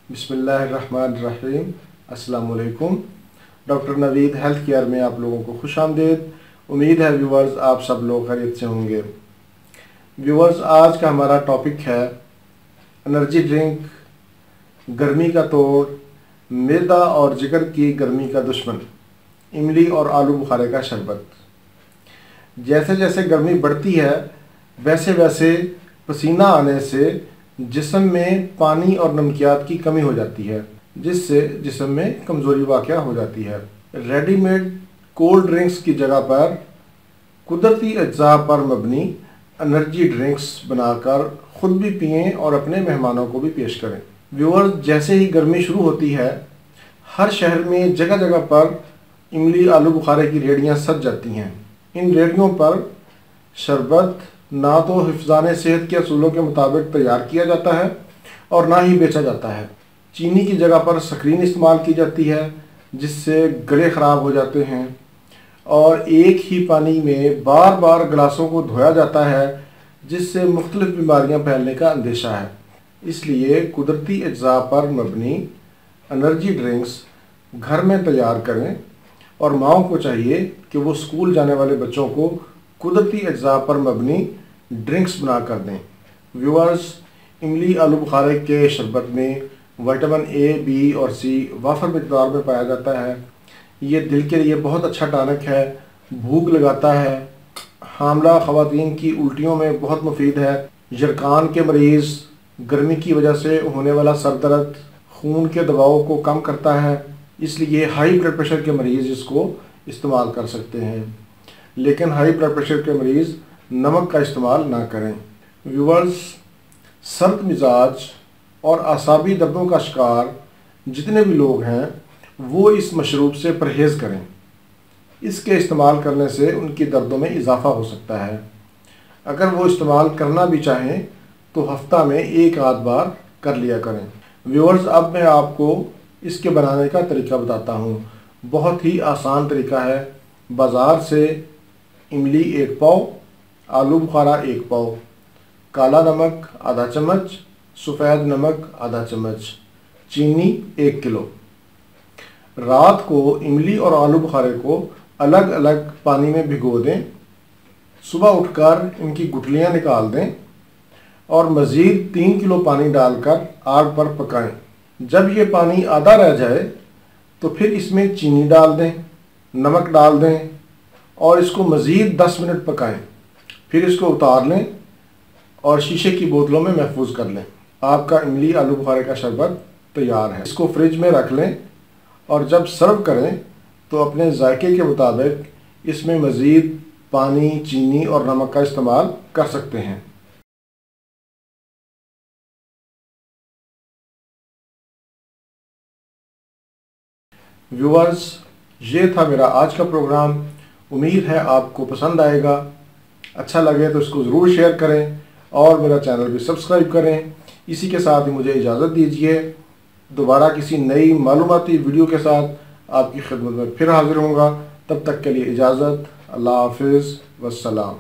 बिस्मिल्लाहिर्रहमानिर्रहीम। अस्सलाम वालेकुम। डॉक्टर नवीद हेल्थ केयर में आप लोगों को खुश आमदीद। उम्मीद है व्यूवर्स आप सब लोग खैरियत से होंगे। व्यूवर्स, आज का हमारा टॉपिक है एनर्जी ड्रिंक, गर्मी का तोड़, मैदा और जिगर की गर्मी का दुश्मन, इमली और आलू बुखारे का शरबत। जैसे जैसे गर्मी बढ़ती है वैसे वैसे पसीना आने से जिस्म में पानी और नमकियात की कमी हो जाती है, जिससे जिस्म में कमज़ोरी वाक़या हो जाती है। रेडीमेड कोल्ड ड्रिंक्स की जगह पर कुदरती अज्जा पर मबनी एनर्जी ड्रिंक्स बनाकर ख़ुद भी पिएं और अपने मेहमानों को भी पेश करें। व्यूअर्स, जैसे ही गर्मी शुरू होती है हर शहर में जगह जगह पर इमली आलू बुखारे की रेहड़ियाँ सज जाती हैं। इन रेहड़ियों पर शरबत ना तो हिफ्ज़ाने सेहत के असूलों के मुताबिक तैयार किया जाता है और ना ही बेचा जाता है। चीनी की जगह पर सक्रीन इस्तेमाल की जाती है, जिससे गले ख़राब हो जाते हैं, और एक ही पानी में बार बार गिलासों को धोया जाता है, जिससे मुख्तलिफ बीमारियां फैलने का अंदेशा है। इसलिए कुदरती अज्जा पर मबनी एनर्जी ड्रिंक्स घर में तैयार करें और माओं को चाहिए कि वो स्कूल जाने वाले बच्चों को कुदरती अज्जा पर मबनी ड्रिंक्स बना कर दें। व्यूअर्स, इमली आलू बुखारे के शरबत में विटामिन ए, बी और सी वाफर मिकदार में पाया जाता है। ये दिल के लिए बहुत अच्छा टॉनिक है, भूख लगाता है, हामला ख़वातीन की उल्टियों में बहुत मुफीद है, यरकान के मरीज़, गर्मी की वजह से होने वाला सर दर्द, खून के दबाव को कम करता है, इसलिए हाई ब्लड प्रेशर के मरीज़ इसको इस्तेमाल कर सकते हैं। लेकिन हाई ब्लड प्रेशर के मरीज़ नमक का इस्तेमाल ना करें। व्यूअर्स, सर्द मिजाज और आसाबी दर्दों का शिकार जितने भी लोग हैं वो इस मशरूब से परहेज़ करें। इसके इस्तेमाल करने से उनकी दर्दों में इजाफ़ा हो सकता है। अगर वो इस्तेमाल करना भी चाहें तो हफ्ता में एक आध बार कर लिया करें। व्यूअर्स, अब मैं आपको इसके बनाने का तरीका बताता हूँ। बहुत ही आसान तरीका है। बाज़ार से इमली 1 पाव, आलू बुखारा 1 पाव, काला नमक आधा चम्मच, सफ़ेद नमक आधा चम्मच, चीनी 1 किलो। रात को इमली और आलू बुखारे को अलग अलग पानी में भिगो दें। सुबह उठकर इनकी गुठलियाँ निकाल दें और मज़ीद 3 किलो पानी डालकर आग पर पकाएं। जब ये पानी आधा रह जाए तो फिर इसमें चीनी डाल दें, नमक डाल दें और इसको मज़ीद 10 मिनट पकाएं। फिर इसको उतार लें और शीशे की बोतलों में महफूज कर लें। आपका इमली आलू बुखारे का शरबत तैयार है। इसको फ्रिज में रख लें और जब सर्व करें तो अपने जायके के मुताबिक इसमें मज़ीद पानी, चीनी और नमक का इस्तेमाल कर सकते हैं। व्यूअर्स, ये था मेरा आज का प्रोग्राम। उम्मीद है आपको पसंद आएगा। अच्छा लगे तो इसको ज़रूर शेयर करें और मेरा चैनल भी सब्सक्राइब करें। इसी के साथ ही मुझे इजाज़त दीजिए। दोबारा किसी नई मालूमाती वीडियो के साथ आपकी खिदमत में फिर हाज़िर होऊंगा। तब तक के लिए इजाज़त। अल्लाह हाफ़िज़ वस्सलाम।